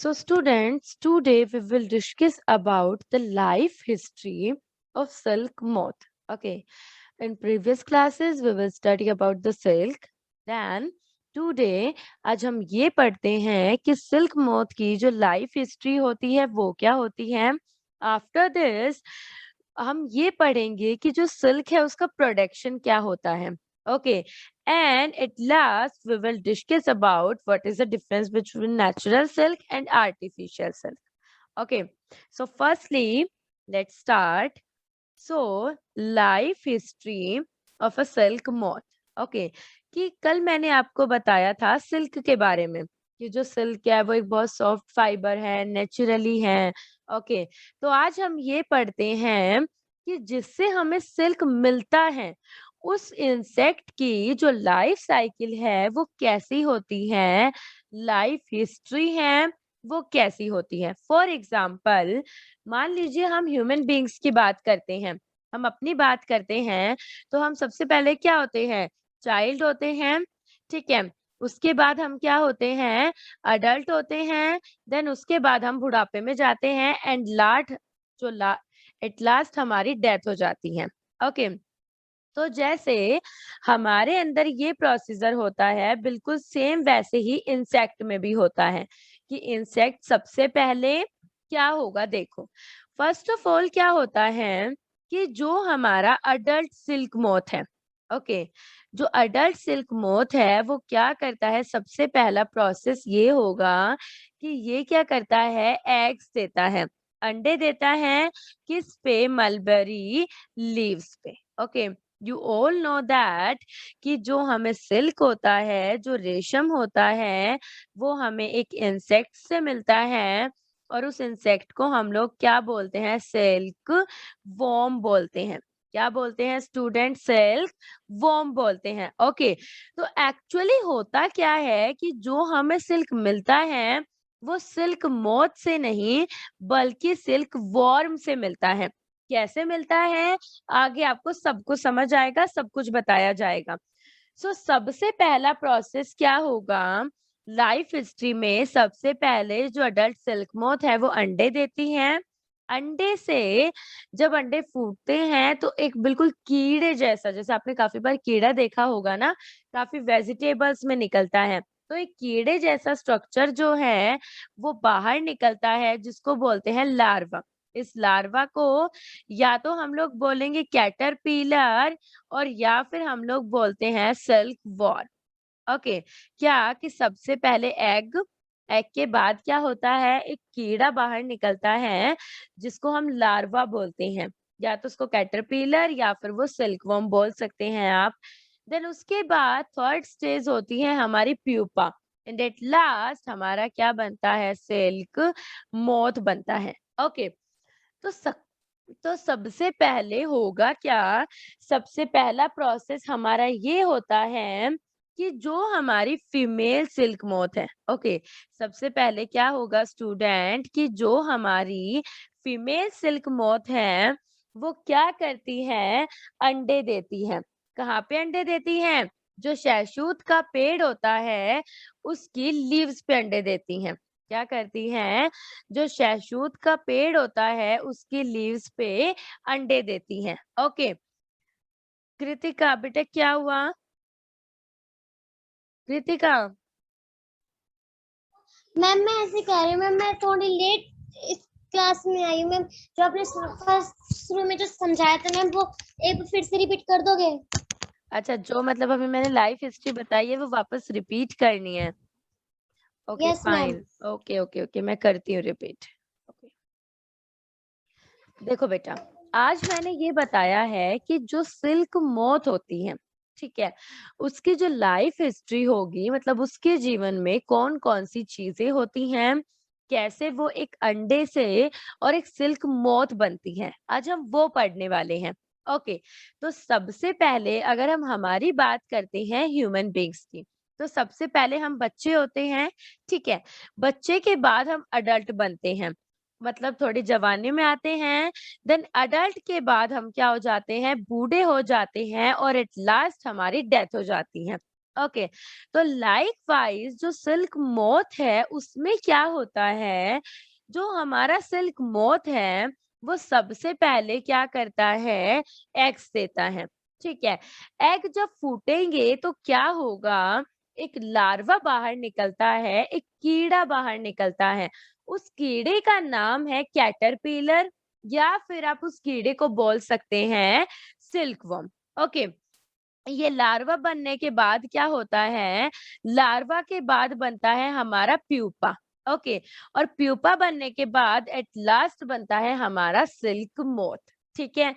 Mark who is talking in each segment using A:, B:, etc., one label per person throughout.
A: So students, today we will discuss about the life history of silk moth. Okay, in previous classes we will study about the silk. Then today आज हम ये पढ़ते हैं कि silk moth की जो life history होती है वो क्या होती है. आफ्टर दिस हम ये पढ़ेंगे कि जो सिल्क है उसका प्रोडक्शन क्या होता है. Okay, and at last we will discuss about what is the difference between natural silk and artificial silk. Okay, so firstly, let's start. So, life history of a silk moth. Okay, कि कल मैंने आपको बताया था silk के बारे में कि जो सिल्क है वो एक बहुत सॉफ्ट फाइबर है, नेचुरली है. ओके, तो आज हम ये पढ़ते हैं कि जिससे हमें सिल्क मिलता है उस इंसेक्ट की जो लाइफ साइकिल है वो कैसी होती है, लाइफ हिस्ट्री है वो कैसी होती है. फॉर एग्जाम्पल, मान लीजिए हम ह्यूमन बींग्स की बात करते हैं, हम अपनी बात करते हैं, तो हम सबसे पहले क्या होते हैं, चाइल्ड होते हैं. ठीक है, उसके बाद हम क्या होते हैं, अडल्ट होते हैं. देन उसके बाद हम बुढ़ापे में जाते हैं एंड एट लास्ट हमारी डेथ हो जाती है. ओके, तो जैसे हमारे अंदर ये प्रोसीजर होता है बिल्कुल सेम वैसे ही इंसेक्ट में भी होता है कि इंसेक्ट सबसे पहले क्या होगा. देखो, फर्स्ट ऑफ ऑल क्या होता है कि जो हमारा अडल्ट सिल्क मोथ है. ओके, जो अडल्ट सिल्क मोथ है वो क्या करता है, सबसे पहला प्रोसेस ये होगा कि ये क्या करता है, एग्स देता है, अंडे देता है. किस पे, मलबेरी लीव्स पे. Okay, you all know that कि जो हमें सिल्क होता है, जो रेशम होता है, वो हमें एक इंसेक्ट से मिलता है और उस इंसेक्ट को हम लोग क्या बोलते हैं, सिल्क वॉर्म बोलते हैं. क्या बोलते हैं स्टूडेंट, सिल्क वॉर्म बोलते हैं. ओके, तो एक्चुअली होता क्या है कि जो हमें सिल्क मिलता है वो सिल्क मोथ से नहीं बल्कि सिल्क वॉर्म से मिलता है. कैसे मिलता है, आगे आपको सब कुछ समझ आएगा, सब कुछ बताया जाएगा. सो सबसे पहला प्रोसेस क्या होगा, लाइफ हिस्ट्री में सबसे पहले जो अडल्ट सिल्क मोथ है वो अंडे देती हैं. अंडे से जब अंडे फूटते हैं तो एक बिल्कुल कीड़े जैसा, जैसे आपने काफी बार कीड़ा देखा होगा ना, काफी वेजिटेबल्स में निकलता है, तो एक कीड़े जैसा स्ट्रक्चर जो है वो बाहर निकलता है जिसको बोलते हैं लार्वा. इस लार्वा को या तो हम लोग बोलेंगे कैटरपिलर और या फिर हम लोग बोलते हैं सिल्क वॉर्म. ओके, क्या कि सबसे पहले एग, एग के बाद क्या होता है, एक कीड़ा बाहर निकलता है जिसको हम लार्वा बोलते हैं, या तो उसको कैटरपिलर या फिर वो सिल्कवर्म बोल सकते हैं आप. देन उसके बाद थर्ड स्टेज होती है हमारी प्यूपा एंड एट लास्ट हमारा क्या बनता है, सिल्क मोथ बनता है. ओके, तो तो सबसे पहले होगा क्या, सबसे पहला प्रोसेस हमारा ये होता है कि जो हमारी फीमेल सिल्क मोथ है. ओके, सबसे पहले क्या होगा स्टूडेंट कि जो हमारी फीमेल सिल्क मोथ है वो क्या करती है, अंडे देती है. कहाँ पे अंडे देती हैं, जो शहतूत का पेड़ होता है उसकी लीव्स पे अंडे देती हैं. क्या करती हैं, जो शहतूत का पेड़ होता है उसकी लीव्स पे अंडे देती हैं. ओके, कृतिका बेटा क्या हुआ, कृतिका.
B: मैम मैं ऐसे कह रही हूँ मैम, मैं थोड़ी लेट इस क्लास में आई हूँ मैम। जो आपने फर्स्ट शुरू में जो समझाया था मैम, वो एक बार फिर से रिपीट कर दोगे?
A: अच्छा, जो मतलब अभी मैंने लाइफ हिस्ट्री बताई है वो वापस रिपीट करनी है. Okay
B: yes ma'am.
A: Fine, okay okay okay, मैं करती हूँ रिपीट. ओके, देखो बेटा, आज मैंने ये बताया है कि जो सिल्क मोथ होती है, ठीक है, उसकी जो लाइफ हिस्ट्री होगी, मतलब उसके जीवन में कौन कौन सी चीजें होती हैं, कैसे वो एक अंडे से और एक सिल्क मोथ बनती है, आज हम वो पढ़ने वाले हैं. ओके, तो सबसे पहले अगर हम हमारी बात करते हैं ह्यूमन बींग्स की, तो सबसे पहले हम बच्चे होते हैं. ठीक है, बच्चे के बाद हम अडल्ट बनते हैं, मतलब थोड़ी जवानी में आते हैं. देन अडल्ट के बाद हम क्या हो जाते हैं, बूढ़े हो जाते हैं और एट लास्ट हमारी डेथ हो जाती है. ओके, तो लाइक वाइज जो सिल्क मोथ है उसमें क्या होता है, जो हमारा सिल्क मोथ है वो सबसे पहले क्या करता है, एग्स देता है। ठीक है, एग जब फूटेंगे तो क्या होगा, एक लार्वा बाहर निकलता है, एक कीड़ा बाहर निकलता है। उस कीड़े का नाम है कैटरपिलर, या फिर आप उस कीड़े को बोल सकते हैं सिल्कवर्म। ओके, ये लार्वा बनने के बाद क्या होता है, लार्वा के बाद बनता है हमारा प्यूपा। ओके, और प्यूपा बनने के बाद एट लास्ट बनता है हमारा सिल्क मोथ। ठीक है,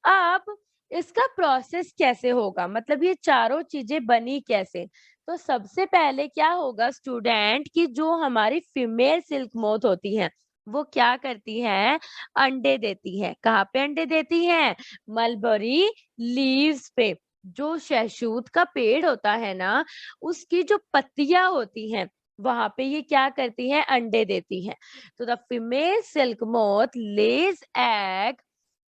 A: अब इसका प्रोसेस कैसे होगा, मतलब ये चारों चीजें बनी कैसे। तो सबसे पहले क्या होगा स्टूडेंट, कि जो हमारी फीमेल सिल्क मोथ होती है वो क्या करती है, अंडे देती है। कहाँ पे अंडे देती है, मलबरी लीव्स पे। जो शहतूत का पेड़ होता है ना, उसकी जो पत्तियां होती हैं वहां पे ये क्या करती है, अंडे देती है। तो the female silk moth lays egg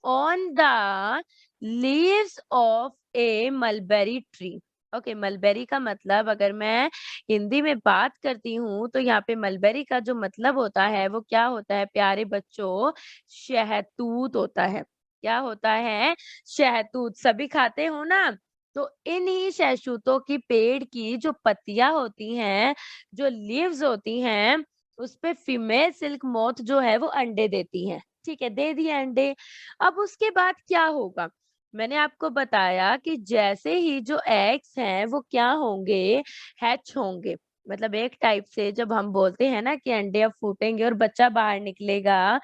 A: on the leaves of a mulberry tree. Okay, mulberry का मतलब अगर मैं हिंदी में बात करती हूँ तो यहाँ पे मलबेरी का जो मतलब होता है वो क्या होता है प्यारे बच्चों, शहतूत होता है। क्या होता है, शहतूत। सभी खाते हो ना, तो इन्हीं शहतूतों की पेड़ की जो पत्तियां होती हैं, जो लीव्स होती हैं, उस पे फीमेल सिल्क मोथ जो है वो अंडे देती है। ठीक है, दे दिए अंडे। अब उसके बाद क्या होगा, मैंने आपको बताया कि जैसे ही जो एग्स हैं वो क्या होंगे, हैच होंगे। मतलब एक टाइप से जब हम बोलते हैं ना कि अंडे अब फूटेंगे और बच्चा बाहर निकलेगा,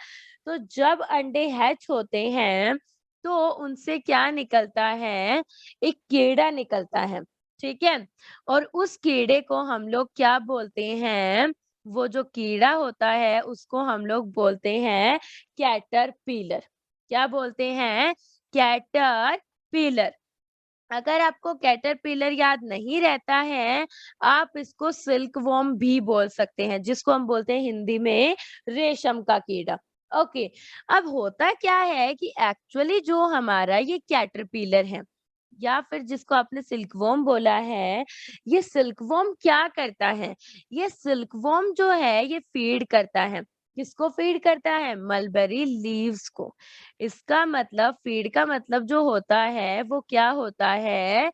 A: तो जब अंडे हैच होते हैं तो उनसे क्या निकलता है, एक कीड़ा निकलता है। ठीक है, और उस कीड़े को हम लोग क्या बोलते हैं, वो जो कीड़ा होता है उसको हम लोग बोलते हैं कैटरपिलर। क्या बोलते हैं, कैटरपिलर। अगर आपको कैटरपिलर याद नहीं रहता है, आप इसको सिल्कवॉर्म भी बोल सकते हैं, जिसको हम बोलते हैं हिंदी में रेशम का कीड़ा। ओके, अब होता क्या है कि एक्चुअली जो हमारा ये कैटरपिलर है, या फिर जिसको आपने सिल्कवॉर्म बोला है, ये सिल्कवॉर्म क्या करता है, ये सिल्कवॉर्म जो है ये फीड करता है। किसको फीड करता है, मलबेरी लीव्स को। इसका मतलब फीड का मतलब जो होता है वो क्या होता है,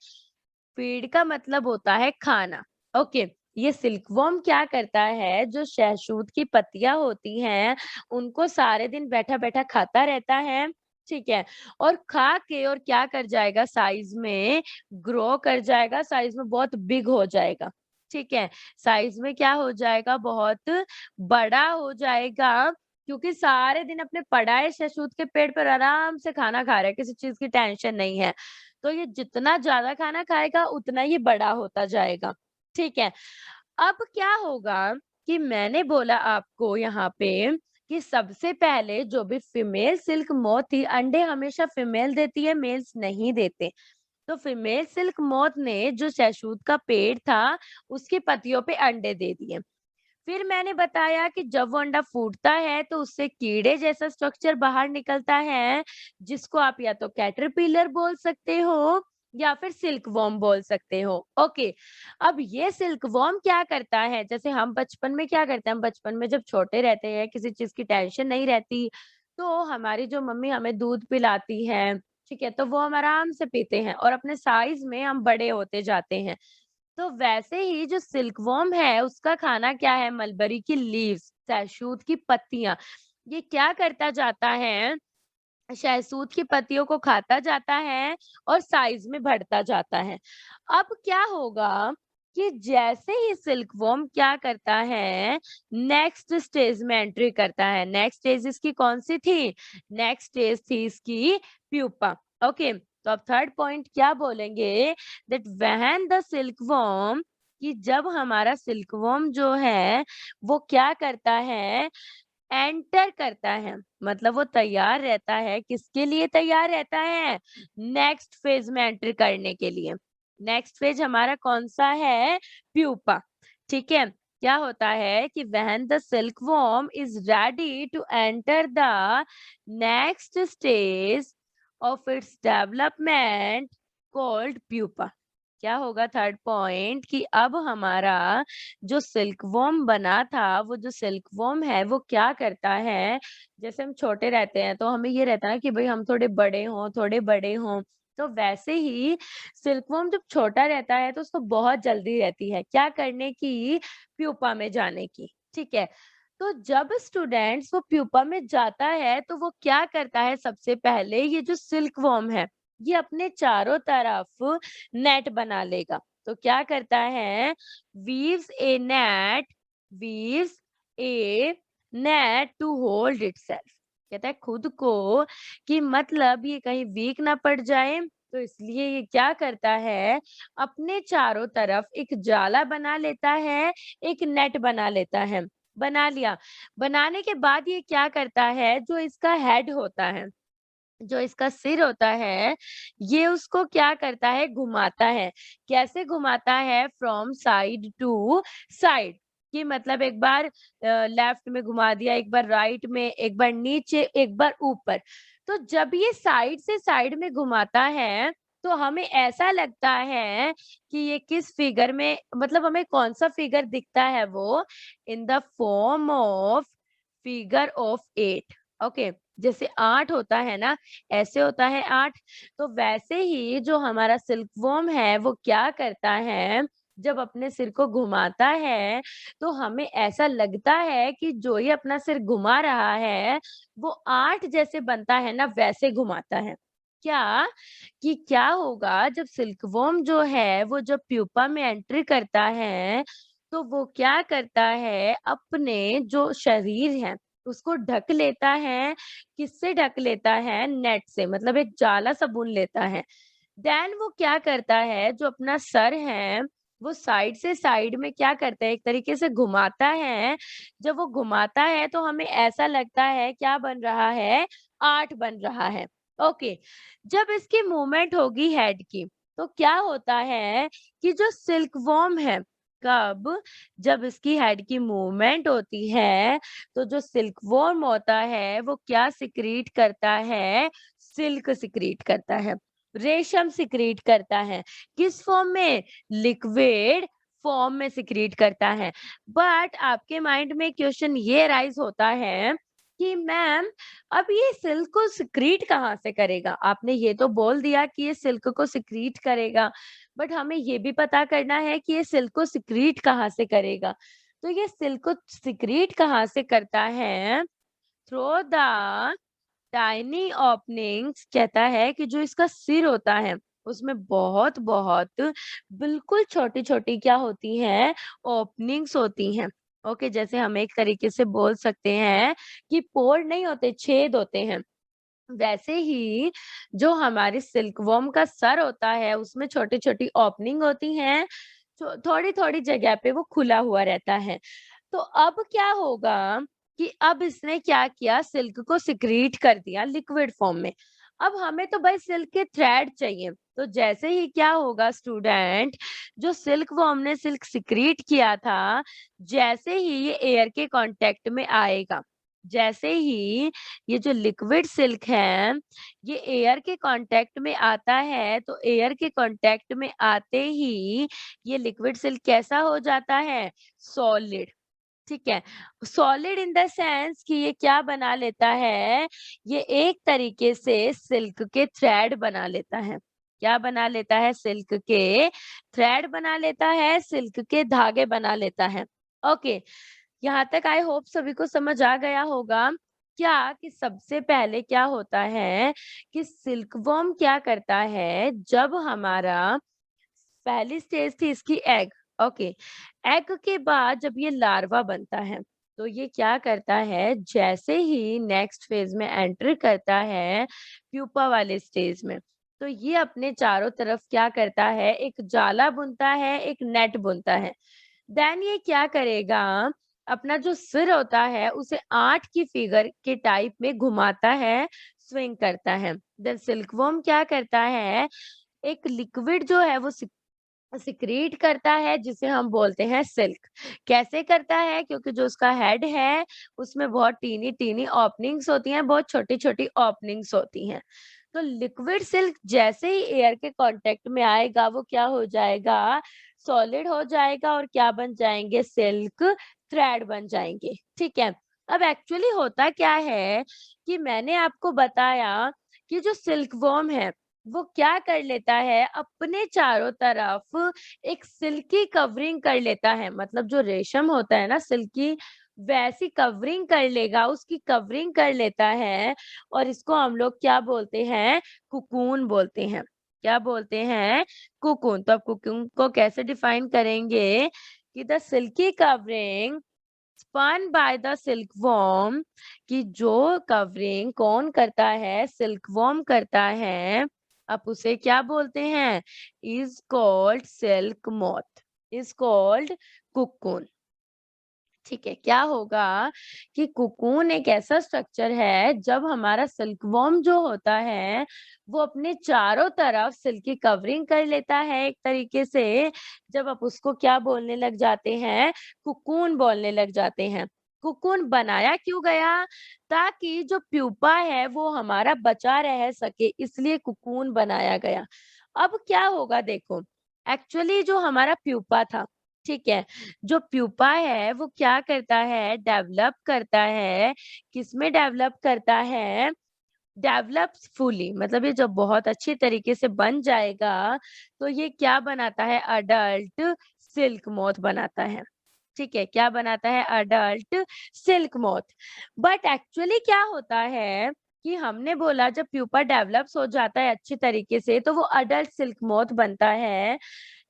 A: फीड का मतलब होता है खाना। ओके, ये सिल्कवॉर्म क्या करता है, जो शहतूत की पत्तियां होती हैं उनको सारे दिन बैठा बैठा खाता रहता है। ठीक है, और खा के और क्या कर जाएगा, साइज में ग्रो कर जाएगा, साइज में बहुत बिग हो जाएगा। ठीक है, साइज में क्या हो जाएगा, बहुत बड़ा हो जाएगा, क्योंकि सारे दिन अपने पड़ा है शहतूत के पेड़ पर आराम से खाना खा रहा है, किसी चीज की टेंशन नहीं है। तो ये जितना ज़्यादा खाना खाएगा उतना ये बड़ा होता जाएगा। ठीक है, अब क्या होगा कि मैंने बोला आपको यहाँ पे कि सबसे पहले जो भी फीमेल सिल्क मोथ थी, अंडे हमेशा फीमेल देती है, मेल्स नहीं देते। तो फीमेल सिल्क मोथ ने जो शहतूत का पेड़ था, उसकी पत्तियों पे अंडे दे दिए। फिर मैंने बताया कि जब वो अंडा फूटता है तो उससे कीड़े जैसा स्ट्रक्चर बाहर निकलता है, जिसको आप या तो कैटरपिलर बोल सकते हो या फिर सिल्क वॉर्म बोल सकते हो। ओके, अब ये सिल्क वॉर्म क्या करता है, जैसे हम बचपन में क्या करते हैं, हम बचपन में जब छोटे रहते हैं, किसी चीज की टेंशन नहीं रहती, तो हमारी जो मम्मी हमें दूध पिलाती है, ठीक है, तो वो हम आराम से पीते हैं और अपने साइज में हम बड़े होते जाते हैं। तो वैसे ही जो सिल्कवॉर्म है उसका खाना क्या है, मलबरी की लीव्स, शहतूत की पत्तियां। ये क्या करता जाता है, शहतूत की पत्तियों को खाता जाता है और साइज में बढ़ता जाता है। अब क्या होगा कि जैसे ही सिल्कवॉर्म क्या करता है, नेक्स्ट स्टेज में एंट्री करता है। नेक्स्ट स्टेज इसकी कौन सी थी, नेक्स्ट स्टेज थी इसकी प्यूपा। ओके, तो अब थर्ड पॉइंट क्या बोलेंगे, दैट व्हेन द सिल्कवॉर्म, कि जब हमारा सिल्कवॉर्म जो है वो क्या करता है, एंटर करता है, मतलब वो तैयार रहता है, किसके लिए तैयार रहता है, नेक्स्ट फेज में एंटर करने के लिए। नेक्स्ट फेज हमारा कौन सा है, प्यूपा। ठीक है, क्या होता है कि when the silkworm is ready to enter the next stage of its development called pupa. क्या होगा थर्ड पॉइंट कि अब हमारा जो सिल्कवॉर्म बना था, वो जो सिल्कवॉर्म है वो क्या करता है, जैसे हम छोटे रहते हैं तो हमें ये रहता है कि भाई हम थोड़े बड़े हों, तो वैसे ही सिल्कवॉर्म जब छोटा रहता है तो उसको बहुत जल्दी रहती है क्या करने की, प्यूपा में जाने की। ठीक है, तो जब स्टूडेंट्स वो प्यूपा में जाता है तो वो क्या करता है, सबसे पहले ये जो सिल्कवॉर्म है ये अपने चारों तरफ नेट बना लेगा। तो क्या करता है, weaves a net, weaves a net to hold itself. कहता है खुद को कि मतलब ये कहीं वीक ना पड़ जाए, तो इसलिए ये क्या करता है, अपने चारों तरफ एक जाला बना लेता है, एक नेट बना लेता है। बना लिया, बनाने के बाद ये क्या करता है, जो इसका हेड होता है, जो इसका सिर होता है, ये उसको क्या करता है, घुमाता है। कैसे घुमाता है, फ्रॉम साइड टू साइड, कि मतलब एक बार लेफ्ट में घुमा दिया, एक बार राइट में, एक बार नीचे, एक बार ऊपर। तो जब ये साइड से साइड में घुमाता है तो हमें ऐसा लगता है कि ये किस फिगर में, मतलब हमें कौन सा फिगर दिखता है, वो in the form of figure of 8। Okay, जैसे 8 होता है ना, ऐसे होता है 8। तो वैसे ही जो हमारा सिल्कवॉर्म है वो क्या करता है, जब अपने सिर को घुमाता है तो हमें ऐसा लगता है कि जो ये अपना सिर घुमा रहा है वो 8 जैसे बनता है ना, वैसे घुमाता है। क्या, कि क्या होगा जब सिल्कवॉर्म जो है वो जब प्यूपा में एंट्री करता है तो वो क्या करता है, अपने जो शरीर है उसको ढक लेता है। किससे ढक लेता है, नेट से, मतलब एक जाला सा बुन लेता है। देन वो क्या करता है, जो अपना सर है वो साइड से साइड में क्या करता है, एक तरीके से घुमाता है। जब वो घुमाता है तो हमें ऐसा लगता है क्या बन रहा है, 8 बन रहा है। ओके, जब इसकी मूवमेंट होगी हेड की, तो क्या होता है कि जो सिल्कवॉर्म है, कब, जब इसकी हेड की मूवमेंट होती है तो जो सिल्कवॉर्म होता है वो क्या सिक्रीट करता है, सिल्क सिक्रीट करता है, रेशम सिक्रीट करता है। किस फॉर्म में, लिक्विड फॉर्म में सिक्रीट करता है। बट आपके माइंड में क्वेश्चन ये राइज होता है कि मैम अब ये सिल्क को सिक्रीट कहाँ से करेगा, आपने ये तो बोल दिया कि ये सिल्क को सिक्रीट करेगा, बट हमें ये भी पता करना है कि ये सिल्क को सिक्रीट कहाँ से करेगा। तो ये सिल्क को सिक्रीट कहाँ से करता है, थ्रू द टाइनी ओपनिंग्स। कहता है कि जो इसका सिर होता है उसमें बहुत बहुत बिल्कुल छोटी छोटी क्या होती हैं, ओपनिंग्स होती हैं। ओके, जैसे हम एक तरीके से बोल सकते हैं कि पोर नहीं होते, छेद होते हैं। वैसे ही जो हमारी सिल्कवॉर्म का सर होता है उसमें छोटी छोटी ओपनिंग होती हैं, थोड़ी थोड़ी जगह पे वो खुला हुआ रहता है। तो अब क्या होगा कि अब इसने क्या किया, सिल्क को सिक्रीट कर दिया लिक्विड फॉर्म में। अब हमें तो भाई सिल्क के थ्रेड चाहिए, तो जैसे ही क्या होगा स्टूडेंट, जो सिल्क वॉर्म ने सिल्क सिक्रीट किया था, जैसे ही ये एयर के कांटेक्ट में आएगा, जैसे ही ये जो लिक्विड सिल्क है ये एयर के कांटेक्ट में आता है, तो एयर के कांटेक्ट में आते ही ये लिक्विड सिल्क कैसा हो जाता है, सॉलिड। ठीक है, सॉलिड इन द सेंस कि ये क्या बना लेता है, ये एक तरीके से सिल्क के थ्रेड बना लेता है। क्या बना लेता है, सिल्क के थ्रेड बना लेता है, सिल्क के धागे बना लेता है। ओके, यहाँ तक आई होप सभी को समझ आ गया होगा। क्या, कि सबसे पहले क्या होता है कि सिल्कवॉर्म क्या करता है, जब हमारा पहली स्टेज थी इसकी एग। ओके, एग के बाद जब ये लार्वा बनता है तो ये क्या करता है, जैसे ही नेक्स्ट फेज में एंटर करता है प्यूपा वाले स्टेज में, तो ये अपने चारों तरफ क्या करता है, एक जाला बुनता है, एक नेट बुनता है। देन ये क्या करेगा, अपना जो सिर होता है उसे 8 की फिगर के टाइप में घुमाता है, स्विंग करता है। देन सिल्कवॉर्म क्या करता है, एक लिक्विड जो है वो सिक्रीट करता है, जिसे हम बोलते हैं सिल्क। कैसे करता है, क्योंकि जो उसका हेड है उसमें बहुत टीनी टीनी ओपनिंग्स होती हैं, बहुत छोटी छोटी ओपनिंग्स होती हैं। तो लिक्विड सिल्क जैसे ही एयर के कांटेक्ट में आएगा वो क्या हो जाएगा, सॉलिड हो जाएगा और क्या बन जाएंगे, सिल्क थ्रेड बन जाएंगे। ठीक है, अब एक्चुअली होता क्या है कि मैंने आपको बताया कि जो सिल्क वर्म है वो क्या कर लेता है, अपने चारों तरफ एक सिल्की कवरिंग कर लेता है। मतलब जो रेशम होता है ना सिल्की, वैसी कवरिंग कर लेगा, उसकी कवरिंग कर लेता है और इसको हम लोग क्या बोलते हैं, कुकून बोलते हैं। क्या बोलते हैं, कुकून। तो अब कुकून को कैसे डिफाइन करेंगे कि the silky covering spun by the silkworm, कि जो कवरिंग कौन करता है, सिल्कवॉर्म करता है, आप उसे क्या बोलते हैं, is called silk moth, is called cocoon. ठीक है, क्या होगा कि कुकून एक ऐसा स्ट्रक्चर है, जब हमारा सिल्कवॉर्म जो होता है वो अपने चारों तरफ सिल्की कवरिंग कर लेता है एक तरीके से, जब आप उसको क्या बोलने लग जाते हैं, कुकून बोलने लग जाते हैं। कुकून बनाया क्यों गया, ताकि जो प्यूपा है वो हमारा बचा रह सके, इसलिए कुकून बनाया गया। अब क्या होगा देखो, एक्चुअली जो हमारा प्यूपा था, ठीक है, जो प्यूपा है वो क्या करता है, डेवलप करता है, किसमें डेवलप करता है, डेवलप्स फुली, मतलब ये जब बहुत अच्छी तरीके से बन जाएगा तो ये क्या बनाता है, अडल्ट सिल्क मोथ बनाता है। ठीक है, क्या बनाता है, adult silk moth. But actually क्या होता है कि हमने बोला जब प्यूपा डेवलप्स हो जाता है अच्छी तरीके से तो वो अडल्ट सिल्क मोथ बनता है।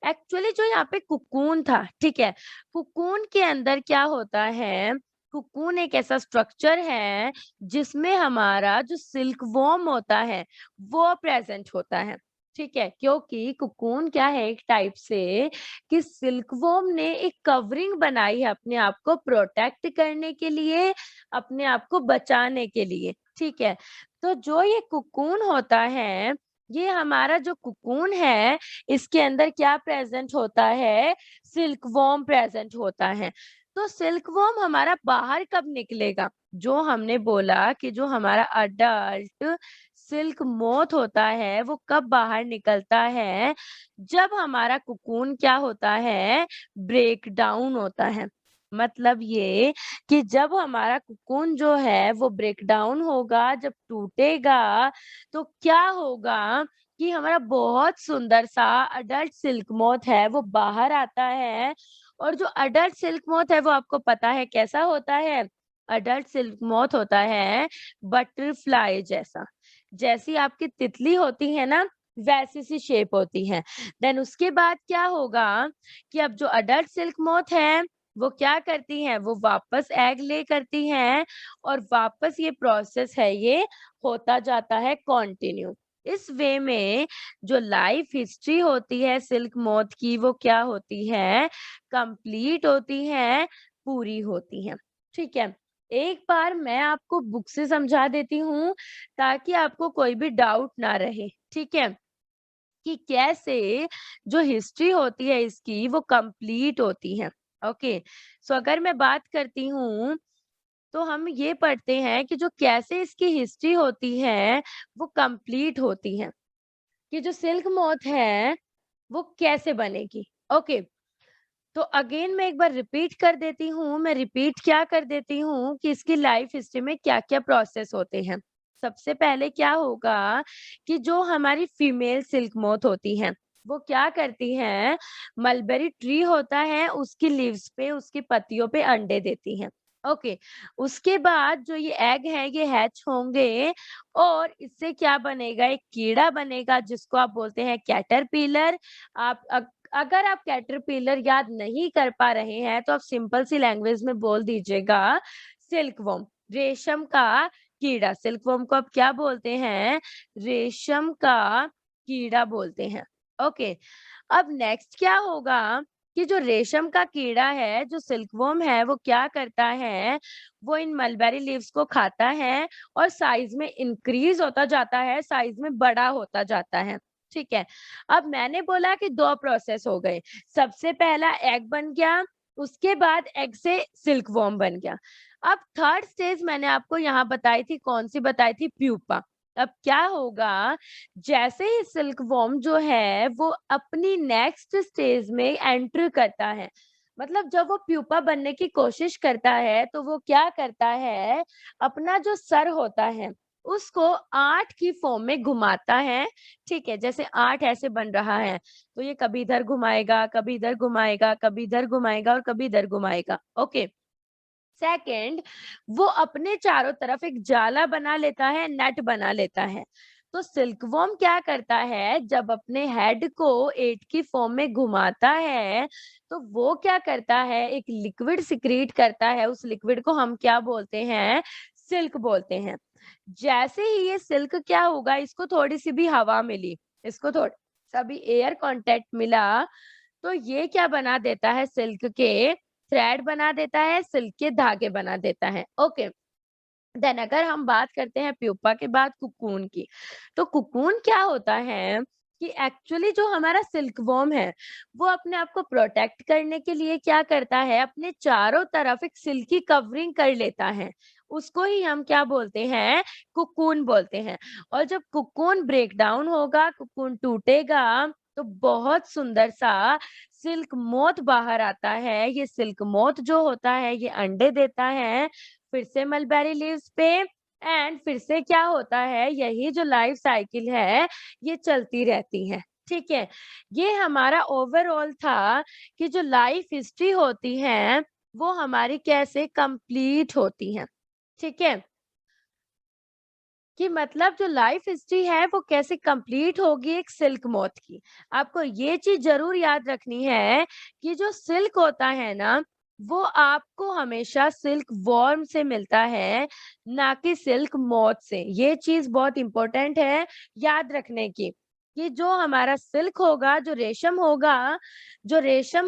A: एक्चुअली जो यहाँ पे कुकून था, ठीक है, कुकून के अंदर क्या होता है, कुकून एक ऐसा स्ट्रक्चर है जिसमें हमारा जो सिल्क वॉर्म होता है वो प्रेजेंट होता है। ठीक है, क्योंकि कुकून क्या है, एक टाइप से कि सिल्क वॉर्म ने एक कवरिंग बनाई है अपने आप को प्रोटेक्ट करने के लिए, अपने आप को बचाने के लिए। ठीक है, तो जो ये कुकून होता है, ये हमारा जो कुकून है इसके अंदर क्या प्रेजेंट होता है, सिल्क वॉर्म प्रेजेंट होता है। तो सिल्क वॉर्म हमारा बाहर कब निकलेगा, जो हमने बोला कि जो हमारा अडल्ट सिल्क मोथ होता है वो कब बाहर निकलता है, जब हमारा कुकून क्या होता है, ब्रेक डाउन होता है। मतलब ये कि जब हमारा कुकून जो है वो ब्रेक डाउन होगा, जब टूटेगा, तो क्या होगा कि हमारा बहुत सुंदर सा अडल्ट सिल्क मोथ है वो बाहर आता है। और जो अडल्ट सिल्क मोथ है वो आपको पता है कैसा होता है, अडल्ट सिल्क मोथ होता है बटरफ्लाई जैसा, जैसी आपकी तितली होती है ना वैसी सी शेप होती है। देन उसके बाद क्या होगा कि अब जो अडल्ट सिल्क मोथ है वो क्या करती हैं, वो वापस एग ले करती हैं और वापस ये प्रोसेस है ये होता जाता है कंटिन्यू। इस वे में जो लाइफ हिस्ट्री होती है सिल्क मोथ की वो क्या होती है, कंप्लीट होती है, पूरी होती है। ठीक है, एक बार मैं आपको बुक से समझा देती हूँ ताकि आपको कोई भी डाउट ना रहे। ठीक है, कि कैसे जो हिस्ट्री होती है इसकी वो कंप्लीट होती है। ओके, सो अगर मैं बात करती हूँ तो हम ये पढ़ते हैं कि जो कैसे इसकी हिस्ट्री होती है वो कंप्लीट होती है, कि जो सिल्क मोथ है वो कैसे बनेगी। ओके, तो अगेन मैं एक बार रिपीट कर देती हूँ, मैं रिपीट क्या कर देती हूँ कि इसकी लाइफ हिस्ट्री में क्या-क्या प्रोसेस होते हैं। सबसे पहले क्या होगा कि जो हमारी फीमेल सिल्क मोथ होती हैं, वो क्या करती हैं, मलबेरी ट्री होता है उसकी लीव्स पे, उसकी पत्तियों पे अंडे देती हैं। ओके, उसके बाद जो ये एग है ये हैच होंगे और इससे क्या बनेगा, एक कीड़ा बनेगा जिसको आप बोलते हैं कैटरपिलर। आप अगर आप कैटरपिलर याद नहीं कर पा रहे हैं तो आप सिंपल सी लैंग्वेज में बोल दीजिएगा सिल्कवर्म, रेशम का कीड़ा। सिल्कवर्म को आप क्या बोलते हैं, रेशम का कीड़ा बोलते हैं। ओके, अब नेक्स्ट क्या होगा कि जो रेशम का कीड़ा है, जो सिल्कवर्म है, वो क्या करता है, वो इन मलबेरी लीव्स को खाता है और साइज में इंक्रीज होता जाता है, साइज में बड़ा होता जाता है। ठीक है, अब मैंने बोला कि 2 प्रोसेस हो गए। सबसे पहला एग बन गया, उसके बाद एग से सिल्क वॉर्म बन गया। अब थर्ड स्टेज मैंने आपको यहाँ बताई थी, कौन सी बताई थी, प्यूपा। अब क्या होगा, जैसे ही सिल्क वॉर्म जो है वो अपनी नेक्स्ट स्टेज में एंटर करता है, मतलब जब वो प्यूपा बनने की कोशिश करता है तो वो क्या करता है, अपना जो सर होता है उसको 8 की फॉर्म में घुमाता है। ठीक है, जैसे 8 ऐसे बन रहा है तो ये कभी इधर घुमाएगा, कभी इधर घुमाएगा, कभी इधर घुमाएगा और कभी इधर घुमाएगा। ओके, सेकंड, वो अपने चारों तरफ एक जाला बना लेता है, नेट बना लेता है। तो सिल्कवॉर्म क्या करता है, जब अपने हेड को 8 की फॉर्म में घुमाता है तो वो क्या करता है, एक लिक्विड सिक्रीट करता है। उस लिक्विड को हम क्या बोलते हैं, सिल्क बोलते हैं। जैसे ही ये सिल्क क्या होगा, इसको थोड़ी सी भी हवा मिली, इसको थोड़ा सा भी एयर कांटेक्ट मिला, तो ये क्या बना देता है, सिल्क के थ्रेड बना देता है, सिल्क के धागे बना देता है। ओके, देन अगर हम बात करते हैं प्यूपा के बाद कुकून की, तो कुकून क्या होता है कि एक्चुअली जो हमारा सिल्क वॉर्म है वो अपने आप को प्रोटेक्ट करने के लिए क्या करता है, अपने चारों तरफ एक सिल्की कवरिंग कर लेता है। उसको ही हम क्या बोलते हैं, कुकून बोलते हैं। और जब कुकून ब्रेक डाउन होगा, कुकून टूटेगा, तो बहुत सुंदर सा सिल्क मोथ बाहर आता है। ये सिल्क मोथ जो होता है ये अंडे देता है, फिर से मलबेरी लीव्स पे, एंड फिर से क्या होता है, यही जो लाइफ साइकिल है ये चलती रहती है। ठीक है, ये हमारा ओवरऑल था कि जो लाइफ हिस्ट्री होती है वो हमारी कैसे कंप्लीट होती है। ठीक है, कि मतलब जो लाइफ हिस्ट्री है वो कैसे कंप्लीट होगी एक सिल्क मोथ की। आपको ये चीज जरूर याद रखनी है कि जो सिल्क होता है ना, वो आपको हमेशा सिल्क वॉर्म से मिलता है, ना कि सिल्क मोथ से। ये चीज बहुत इंपॉर्टेंट है याद रखने की, कि जो हमारा सिल्क होगा, जो रेशम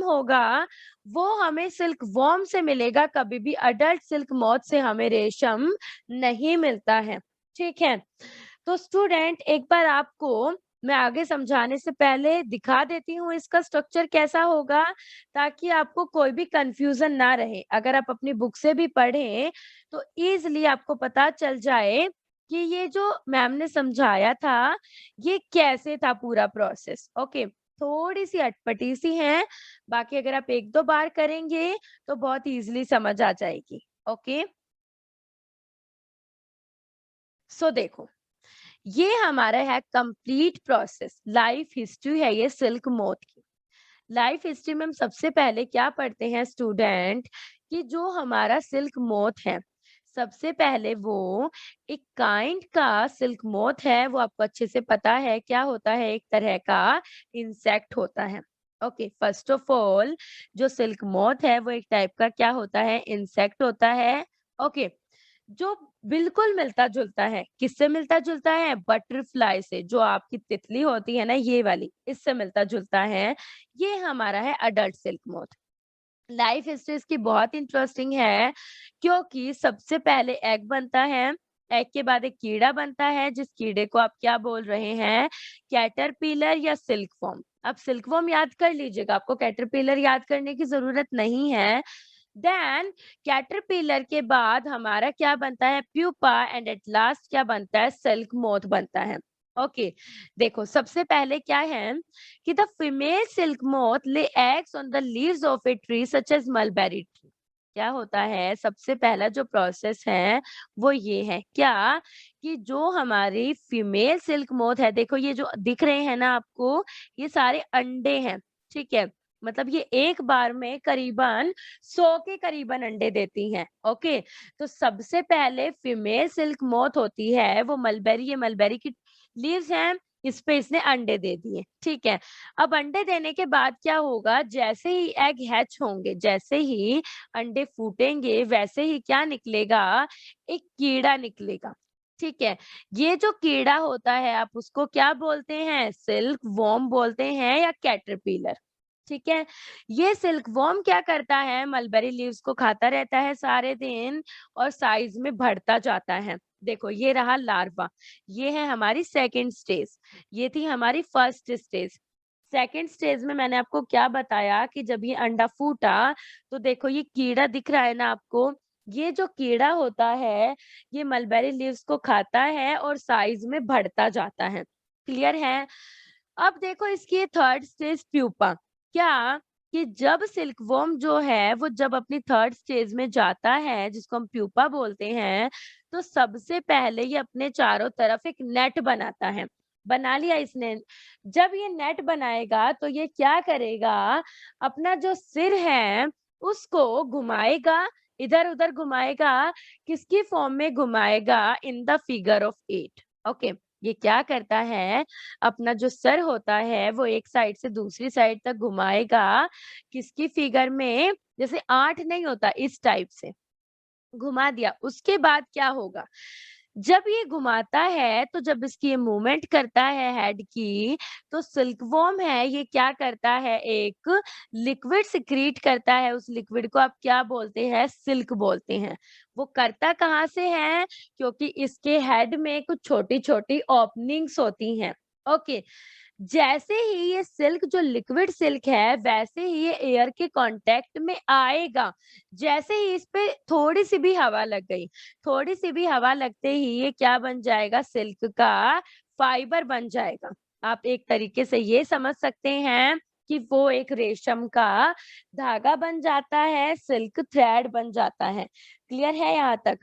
A: होगा वो हमें सिल्क वॉर्म से मिलेगा, कभी भी अडल्ट सिल्क मोथ से हमें रेशम नहीं मिलता है। ठीक है, तो स्टूडेंट एक बार आपको मैं आगे समझाने से पहले दिखा देती हूँ इसका स्ट्रक्चर कैसा होगा, ताकि आपको कोई भी कंफ्यूजन ना रहे। अगर आप अपनी बुक से भी पढ़ें तो इजीली आपको पता चल जाए कि ये जो मैम ने समझाया था ये कैसे था पूरा प्रोसेस। ओके, थोड़ी सी अटपटी सी है, बाकी अगर आप एक दो बार करेंगे तो बहुत इजीली समझ आ जाएगी। ओके, सो देखो, ये हमारा है कंप्लीट प्रोसेस, लाइफ हिस्ट्री है ये सिल्क मोथ की। लाइफ हिस्ट्री में हम सबसे पहले क्या पढ़ते हैं स्टूडेंट, कि जो हमारा सिल्क मोथ है, सबसे पहले वो एक काइंड का सिल्क मोथ है, वो आपको अच्छे से पता है क्या होता है, एक तरह का इंसेक्ट होता है। ओके, फर्स्ट ऑफ ऑल जो सिल्क मोथ है वो एक टाइप का क्या होता है, इंसेक्ट होता है। ओके, जो बिल्कुल मिलता-जुलता है, किससे मिलता-जुलता है? बटरफ्लाई से, जो आपकी तितली होती है ना ये वाली, इससे मिलता-जुलता है। ये हमारा है adult silk moth. Life history इसकी बहुत इंटरेस्टिंग है, क्योंकि सबसे पहले एग बनता है, एग के बाद एक कीड़ा बनता है, जिस कीड़े को आप क्या बोल रहे हैं, कैटरपिलर या सिल्कवॉर्म। अब सिल्कवॉर्म याद कर लीजिएगा, आपको कैटरपिलर याद करने की जरूरत नहीं है। देन कैटरपिलर के बाद हमारा क्या बनता है, प्यूपा, एंड एट लास्ट क्या बनता है, सिल्क मोथ बनता है। ओके, देखो सबसे पहले क्या है कि the female silk moth lay eggs on the leaves of a tree such as mulberry tree. क्या होता है, सबसे पहला जो प्रोसेस है वो ये है क्या, कि जो हमारी फीमेल सिल्क मोथ है, देखो ये जो दिख रहे हैं ना आपको, ये सारे अंडे हैं। ठीक है, मतलब ये एक बार में करीबन 100 के करीबन अंडे देती हैं। ओके, तो सबसे पहले फीमेल सिल्क मोथ होती है वो मलबेरी, ये मलबेरी की लीव्स हैं, इस पे इसने अंडे दे दिए। ठीक है, अब अंडे देने के बाद क्या होगा, जैसे ही एग हैच होंगे, जैसे ही अंडे फूटेंगे, वैसे ही क्या निकलेगा, एक कीड़ा निकलेगा। ठीक है, ये जो कीड़ा होता है आप उसको क्या बोलते हैं, सिल्क वॉर्म बोलते हैं या कैटरपिलर। ठीक है, ये सिल्क वॉर्म क्या करता है, मलबेरी लीव्स को खाता रहता है सारे दिन और साइज में बढ़ता जाता है। देखो ये रहा लार्वा, ये है हमारी सेकंड स्टेज, ये थी हमारी फर्स्ट स्टेज। सेकंड स्टेज में मैंने आपको क्या बताया कि जब ये अंडा फूटा, तो देखो ये कीड़ा दिख रहा है ना आपको, ये जो कीड़ा होता है ये मलबेरी लीव्स को खाता है और साइज में बढ़ता जाता है। क्लियर है? अब देखो इसकी थर्ड स्टेज प्यूपा। क्या कि जब सिल्कवॉर्म जो है वो जब अपनी थर्ड स्टेज में जाता है जिसको हम प्यूपा बोलते हैं, तो सबसे पहले ये अपने चारों तरफ एक नेट बनाता है। बना लिया इसने। जब ये नेट बनाएगा तो ये क्या करेगा, अपना जो सिर है उसको घुमाएगा, इधर उधर घुमाएगा। किसकी फॉर्म में घुमाएगा? In the figure of 8। Okay, ये क्या करता है, अपना जो सर होता है वो एक साइड से दूसरी साइड तक घुमाएगा। किसकी फिगर में? जैसे 8 नहीं होता, इस टाइप से घुमा दिया। उसके बाद क्या होगा, जब ये घुमाता है तो जब इसकी ये मूवमेंट करता है हेड की, तो सिल्कवॉर्म है ये क्या करता है, एक लिक्विड सिक्रीट करता है। उस लिक्विड को आप क्या बोलते हैं? सिल्क बोलते हैं। वो करता कहाँ से है? क्योंकि इसके हेड में कुछ छोटी छोटी ओपनिंग्स होती हैं। ओके, जैसे ही ये सिल्क जो लिक्विड सिल्क है वैसे ही ये एयर के कांटेक्ट में आएगा। जैसे ही इस पे थोड़ी सी भी हवा लग गई, थोड़ी सी भी हवा लगते ही ये क्या बन जाएगा? सिल्क का फाइबर बन जाएगा। आप एक तरीके से ये समझ सकते हैं कि वो एक रेशम का धागा बन जाता है, सिल्क थ्रेड बन जाता है। क्लियर है यहाँ तक?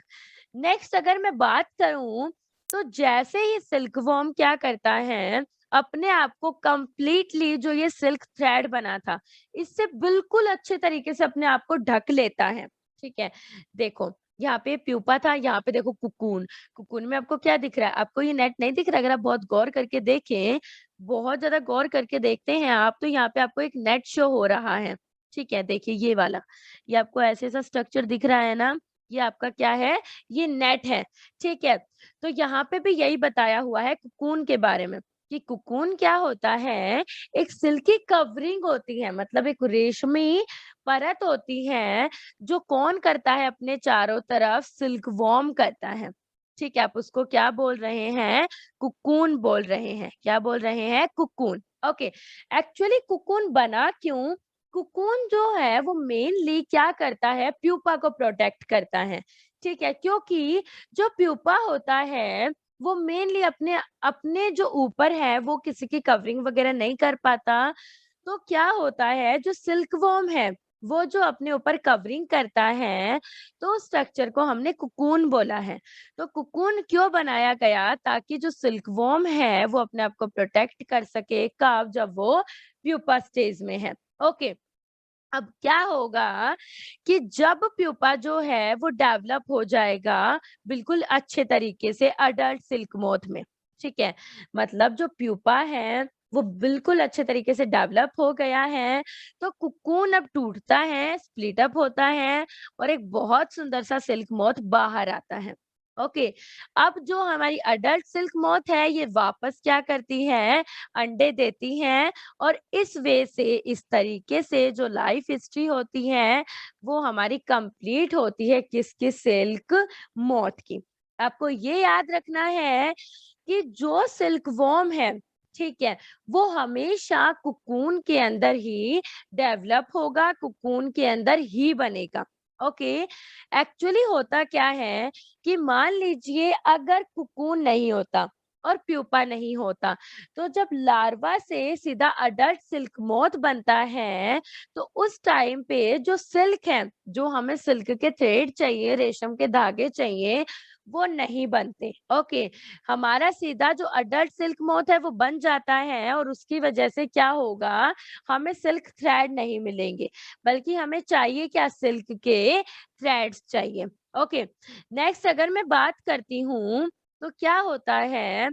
A: नेक्स्ट अगर मैं बात करूं, तो जैसे ही सिल्कवॉर्म क्या करता है, अपने आप को कंप्लीटली जो ये सिल्क थ्रेड बना था इससे बिल्कुल अच्छे तरीके से अपने आप को ढक लेता है। ठीक है, देखो यहाँ पे प्यूपा था, यहाँ पे देखो कुकून। कुकून में आपको क्या दिख रहा है? आपको ये नेट नहीं दिख रहा? अगर आप बहुत गौर करके देखें, बहुत ज्यादा गौर करके देखते हैं आप, तो यहाँ पे आपको एक नेट शो हो रहा है। ठीक है, देखिए ये वाला, ये आपको ऐसे ऐसा स्ट्रक्चर दिख रहा है ना, ये आपका क्या है? ये नेट है। ठीक है, तो यहाँ पे भी यही बताया हुआ है कुकून के बारे में कि कुकून क्या होता है, एक सिल्की कवरिंग होती है, मतलब एक रेशमी परत होती है जो कौन करता है? अपने चारों तरफ सिल्क वॉर्म करता है। ठीक है, आप उसको क्या बोल रहे हैं? कुकून बोल रहे हैं। क्या बोल रहे हैं? कुकून। ओके, एक्चुअली कुकून बना क्यों? कुकून जो है वो मेनली क्या करता है? प्यूपा को प्रोटेक्ट करता है। ठीक है, क्योंकि जो प्यूपा होता है वो मेनली अपने अपने जो ऊपर है वो किसी की कवरिंग वगैरह नहीं कर पाता। तो क्या होता है, जो सिल्कवॉर्म है वो जो अपने ऊपर कवरिंग करता है, तो उस स्ट्रक्चर को हमने कुकून बोला है। तो कुकून क्यों बनाया गया? ताकि जो सिल्कवॉर्म है वो अपने आप को प्रोटेक्ट कर सके, कब? जब वो प्यूपा स्टेज में है। ओके, अब क्या होगा कि जब प्यूपा जो है वो डेवलप हो जाएगा बिल्कुल अच्छे तरीके से अडल्ट सिल्क मोथ में। ठीक है, मतलब जो प्यूपा है वो बिल्कुल अच्छे तरीके से डेवलप हो गया है, तो कुकून अब टूटता है, स्प्लिट अप होता है और एक बहुत सुंदर सा सिल्क मोथ बाहर आता है। ओके, अब जो हमारी अडल्ट सिल्क मोथ है ये वापस क्या करती है? अंडे देती है। और इस वे से, इस तरीके से जो लाइफ हिस्ट्री होती है वो हमारी कंप्लीट होती है। किसकी? सिल्क मोथ की। आपको ये याद रखना है कि जो सिल्क वॉर्म है, ठीक है, वो हमेशा कुकून के अंदर ही डेवलप होगा, कुकून के अंदर ही बनेगा। ओके, एक्चुअली होता क्या है कि मान लीजिए अगर कुकून नहीं होता और प्यूपा नहीं होता, तो जब लार्वा से सीधा अडल्ट सिल्क मोथ बनता है, तो उस टाइम पे जो सिल्क है, जो हमें सिल्क के थ्रेड चाहिए, रेशम के धागे चाहिए, वो नहीं बनते। ओके, हमारा सीधा जो अडल्ट सिल्क मोथ है वो बन जाता है और उसकी वजह से क्या होगा, हमें सिल्क थ्रेड नहीं मिलेंगे, बल्कि हमें चाहिए क्या? सिल्क के थ्रेड्स चाहिए। ओके, नेक्स्ट अगर मैं बात करती हूँ तो क्या होता है,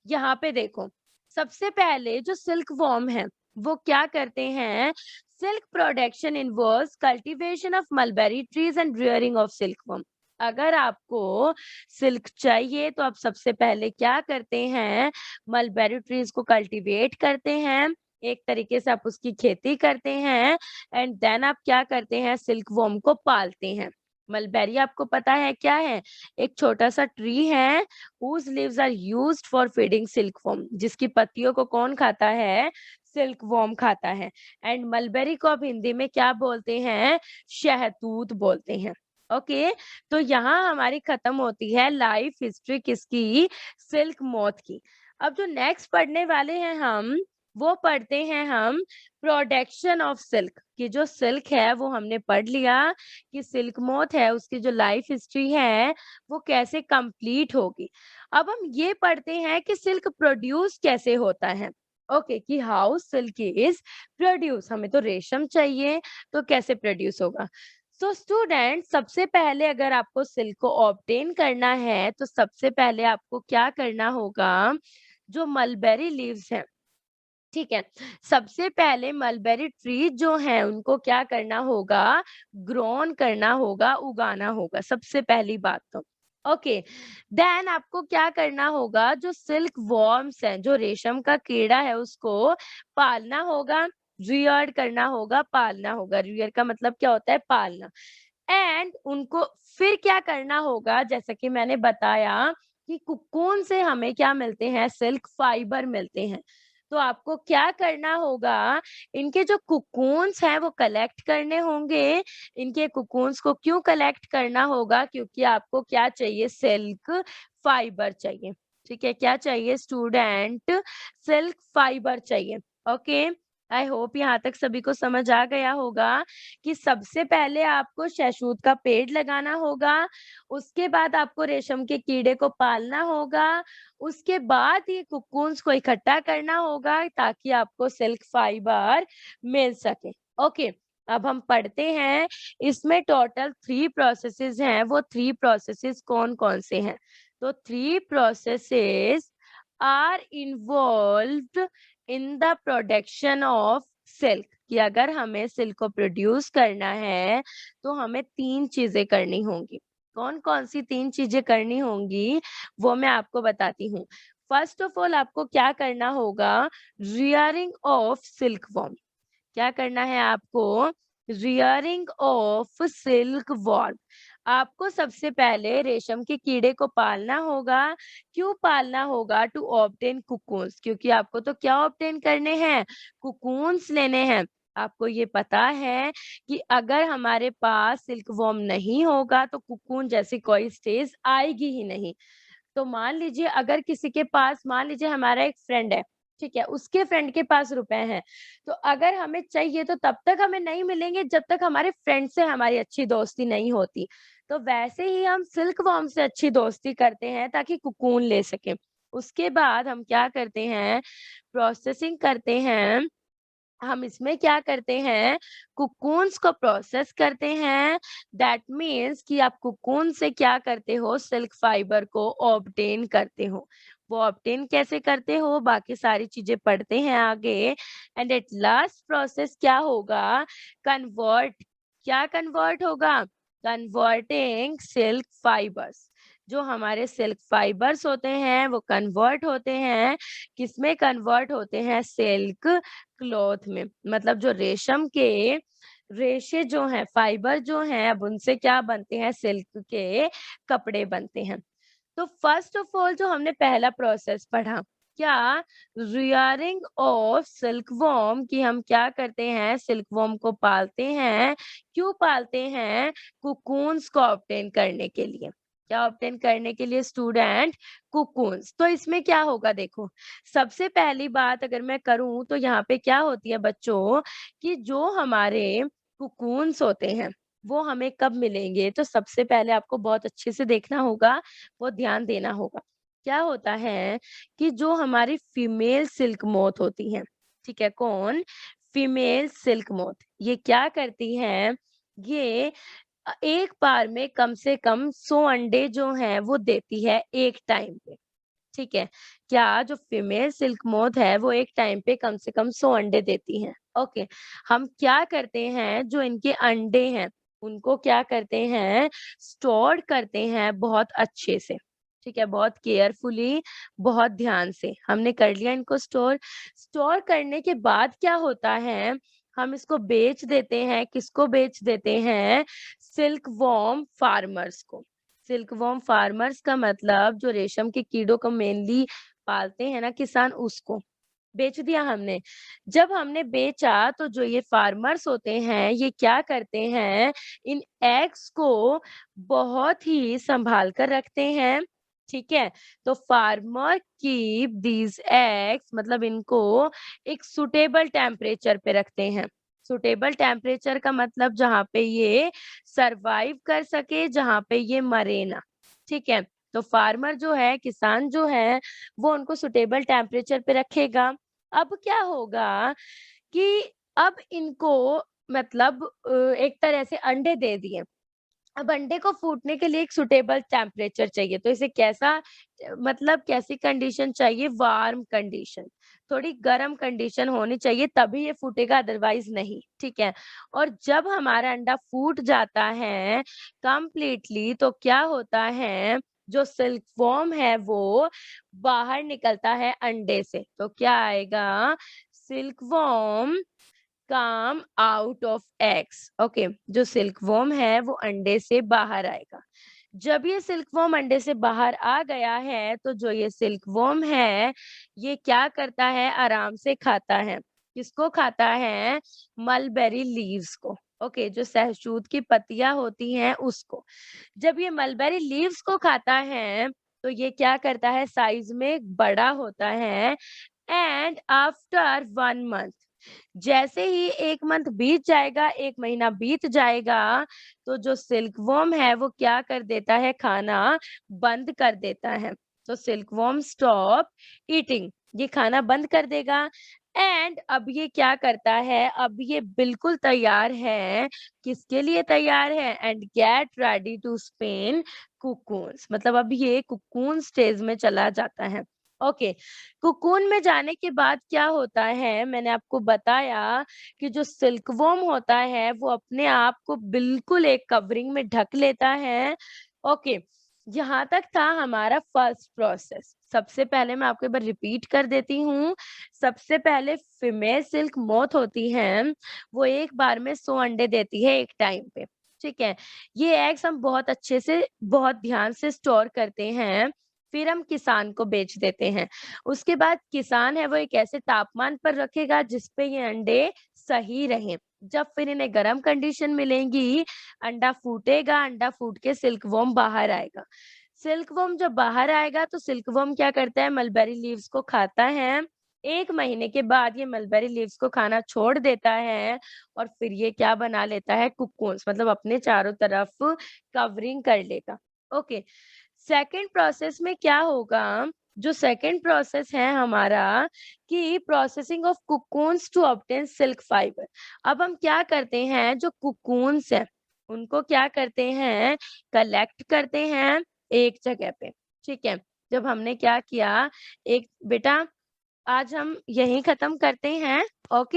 A: यहाँ पे देखो, सबसे पहले जो सिल्क वॉर्म है वो क्या करते हैं? Silk production involves cultivation of mulberry trees and rearing of silk worm. अगर आपको सिल्क चाहिए तो आप सबसे पहले क्या करते हैं? मलबेरी ट्रीज को कल्टीवेट करते हैं, एक तरीके से आप उसकी खेती करते हैं, एंड देन आप क्या करते हैं? सिल्क वॉर्म को पालते हैं। मलबेरी आपको पता है क्या है? एक छोटा सा ट्री है whose leaves are used for feeding silkworm, जिसकी पत्तियों को कौन खाता है? सिल्क वॉर्म खाता है। एंड मलबेरी को आप हिंदी में क्या बोलते हैं? शहतूत बोलते हैं। ओके, तो यहाँ हमारी खत्म होती है लाइफ हिस्ट्री किसकी, सिल्क मोथ की। अब जो नेक्स्ट पढ़ने वाले हैं हम, वो पढ़ते हैं हम प्रोडक्शन ऑफ सिल्क की। जो सिल्क है वो हमने पढ़ लिया कि सिल्क मोथ है, उसकी जो लाइफ हिस्ट्री है वो कैसे कंप्लीट होगी। अब हम ये पढ़ते हैं कि सिल्क प्रोड्यूस कैसे होता है। ओके, कि हाउ सिल्क इज प्रोड्यूस, हमें तो रेशम चाहिए, तो कैसे प्रोड्यूस होगा। सो स्टूडेंट, सबसे पहले अगर आपको सिल्क को ऑब्टेन करना है तो सबसे पहले आपको क्या करना होगा, जो मलबेरी लीव्स हैं, ठीक है, सबसे पहले मलबेरी ट्री जो है उनको क्या करना होगा, ग्रोन करना होगा, उगाना होगा, सबसे पहली बात तो। ओके, देन आपको क्या करना होगा, जो सिल्क वॉर्म्स हैं, जो रेशम का कीड़ा है, उसको पालना होगा, रियर्ड करना होगा, पालना होगा। रियर का मतलब क्या होता है, पालना। एंड उनको फिर क्या करना होगा, जैसा कि मैंने बताया कि कुकून से हमें क्या मिलते हैं, सिल्क फाइबर मिलते हैं। तो आपको क्या करना होगा, इनके जो कुकून्स हैं वो कलेक्ट करने होंगे। इनके कुकून्स को क्यों कलेक्ट करना होगा, क्योंकि आपको क्या चाहिए, सिल्क फाइबर चाहिए। ठीक है, क्या चाहिए स्टूडेंट, सिल्क फाइबर चाहिए। ओके, आई होप यहाँ तक सभी को समझ आ गया होगा कि सबसे पहले आपको शहतूत का पेड़ लगाना होगा, उसके बाद आपको रेशम के कीड़े को पालना होगा, उसके बाद ये कुकून्स को इकट्ठा करना होगा ताकि आपको सिल्क फाइबर मिल सके। ओके, अब हम पढ़ते हैं, इसमें टोटल 3 प्रोसेसेस हैं, वो 3 प्रोसेसेस कौन-कौन से हैं? तो 3 processes are involved in the production of silk, कि अगर हमें सिल्क को प्रोड्यूस करना है तो हमें 3 चीजें करनी होंगी। कौन-कौन सी 3 चीजें करनी होंगी वो मैं आपको बताती हूँ। फर्स्ट ऑफ ऑल आपको क्या करना होगा, रियरिंग ऑफ सिल्क वर्म। क्या करना है आपको, रियरिंग ऑफ सिल्क वर्म। आपको सबसे पहले रेशम के कीड़े को पालना होगा। क्यों पालना होगा, टू ऑब्टेन कुकून्स, क्योंकि आपको तो क्या ऑब्टेन करने हैं, कुकून्स लेने हैं। आपको ये पता है कि अगर हमारे पास सिल्क वर्म नहीं होगा तो कुकून जैसी कोई स्टेज आएगी ही नहीं। तो मान लीजिए अगर किसी के पास, मान लीजिए हमारा एक फ्रेंड है, ठीक है, उसके फ्रेंड के पास रुपए हैं, तो अगर हमें चाहिए तो तब तक हमें नहीं मिलेंगे जब तक हमारे फ्रेंड से हमारी अच्छी दोस्ती नहीं होती। तो वैसे ही हम सिल्क वर्म से अच्छी दोस्ती करते हैं ताकि कुकून ले सके। उसके बाद हम क्या करते हैं, प्रोसेसिंग करते हैं। हम इसमें क्या करते हैं, कुकून्स को प्रोसेस करते हैं। दैट मीन्स कि आप कुकून से क्या करते हो, सिल्क फाइबर को ऑब्टेन करते हो। वो ऑब्टेन कैसे करते हो, बाकी सारी चीजें पढ़ते हैं आगे। एंड एट लास्ट प्रोसेस क्या होगा, कन्वर्ट। क्या कन्वर्ट होगा, कन्वर्टिंग सिल्क फाइबर्स। जो हमारे सिल्क फाइबर्स होते हैं वो कन्वर्ट होते हैं, किसमें कन्वर्ट होते हैं, सिल्क क्लॉथ में। मतलब जो रेशम के रेशे जो हैं, फाइबर जो हैं, अब उनसे क्या बनते हैं, सिल्क के कपड़े बनते हैं। तो फर्स्ट ऑफ ऑल जो हमने पहला प्रोसेस पढ़ा, क्या, रियरिंग ऑफ सिल्क वॉर्म, कि हम क्या करते हैं, सिल्क वॉर्म को पालते हैं। क्यों पालते हैं, कुकून्स को ऑब्टेन करने के लिए। क्या ऑब्टेन करने के लिए स्टूडेंट, कुकून्स। तो इसमें क्या होगा, देखो, सबसे पहली बात अगर मैं करूं तो यहाँ पे क्या होती है बच्चों, कि जो हमारे कुकून्स होते हैं वो हमें कब मिलेंगे, तो सबसे पहले आपको बहुत अच्छे से देखना होगा, वो ध्यान देना होगा। क्या होता है कि जो हमारी फीमेल सिल्क मोथ होती हैं, ठीक है, कौन, फीमेल सिल्क मोथ, ये क्या करती हैं, ये एक बार में कम से कम 100 अंडे जो हैं वो देती है एक टाइम पे। ठीक है, क्या, जो फीमेल सिल्क मोथ है वो एक टाइम पे कम से कम 100 अंडे देती हैं। ओके, हम क्या करते हैं, जो इनके अंडे हैं उनको क्या करते हैं, स्टोर करते हैं बहुत अच्छे से। ठीक है, बहुत केयरफुली, बहुत ध्यान से हमने कर लिया इनको स्टोर। स्टोर करने के बाद क्या होता है, हम इसको बेच देते हैं। किसको बेच देते हैं, सिल्क वॉर्म फार्मर्स को। सिल्क वॉर्म फार्मर्स का मतलब जो रेशम के कीड़ों को मेनली पालते हैं ना किसान, उसको। बेच दिया हमने। जब हमने बेचा तो जो ये फार्मर्स होते हैं ये क्या करते हैं, इन एग्स को बहुत ही संभाल कर रखते हैं, ठीक है? तो फार्मर कीप दीज एग्स मतलब इनको एक सुटेबल टेम्परेचर पे रखते हैं। सुटेबल टेम्परेचर का मतलब जहाँ पे ये सर्वाइव कर सके, जहाँ पे ये मरे ना, ठीक है? तो फार्मर जो है, किसान जो है, वो उनको सुटेबल टेम्परेचर पे रखेगा। अब क्या होगा कि अब इनको मतलब एक तरह से अंडे दे दिए। अब अंडे को फूटने के लिए एक सूटेबल टेम्परेचर चाहिए, तो इसे कैसा मतलब कैसी कंडीशन चाहिए? वार्म कंडीशन, थोड़ी गर्म कंडीशन होनी चाहिए तभी ये फूटेगा, अदरवाइज नहीं, ठीक है? और जब हमारा अंडा फूट जाता है कंप्लीटली तो क्या होता है, जो सिल्क वॉर्म है वो बाहर निकलता है अंडे से, तो क्या आएगा? Silk worm come out of eggs. Okay, जो सिल्क वॉर्म है वो अंडे से बाहर आएगा। जब ये सिल्क वॉर्म अंडे से बाहर आ गया है तो जो ये सिल्क वॉर्म है ये क्या करता है? आराम से खाता है। किसको खाता है? मलबेरी लीव्स को। ओके, जो सहतूत की पत्तियां होती हैं उसको। जब ये मलबेरी लीव्स को खाता है तो ये क्या करता है? साइज में बड़ा होता है। एंड आफ्टर 1 मंथ, जैसे ही 1 मंथ बीत जाएगा, 1 महीना बीत जाएगा, तो जो सिल्कवॉर्म है वो क्या कर देता है? खाना बंद कर देता है। तो सिल्कवॉर्म स्टॉप ईटिंग, ये खाना बंद कर देगा। एंड अब ये क्या करता है? अब ये बिल्कुल तैयार है। किसके लिए तैयार है? And get ready to spin cocoons, मतलब अब ये कुकून स्टेज में चला जाता है। ओके, कुकून में जाने के बाद क्या होता है, मैंने आपको बताया कि जो सिल्कवॉर्म होता है वो अपने आप को बिल्कुल एक कवरिंग में ढक लेता है। ओके, यहाँ तक था हमारा फर्स्ट प्रोसेस। सबसे पहले मैं आपको एक बार रिपीट कर देती हूँ। सबसे पहले फीमेल सिल्क मोथ होती है, वो एक बार में 100 अंडे देती है एक टाइम पे, ठीक है? ये एग्स हम बहुत अच्छे से, बहुत ध्यान से स्टोर करते हैं, फिर हम किसान को बेच देते हैं। उसके बाद किसान है वो एक ऐसे तापमान पर रखेगा जिस पे ये अंडे सही रहें। जब फिर इन्हें गर्म कंडीशन मिलेंगी, अंडा फूटेगा, अंडा फूट के सिल्कवॉर्म बाहर आएगा। सिल्कवॉर्म जब बाहर आएगा तो सिल्कवॉर्म क्या करता है? मलबेरी लीव्स को खाता है। 1 महीने के बाद ये मलबेरी लीव्स को खाना छोड़ देता है और फिर ये क्या बना लेता है? कुकून्स, मतलब अपने चारों तरफ कवरिंग कर लेगा। ओके, सेकंड प्रोसेस में क्या होगा? जो सेकंड प्रोसेस है हमारा कि processing of cocoons to obtain silk fibre. अब हम क्या करते हैं? जो कुकून्स हैं उनको क्या करते हैं? कलेक्ट करते हैं एक जगह पे, ठीक है? जब हमने क्या किया, एक बेटा आज हम यहीं खत्म करते हैं। ओके।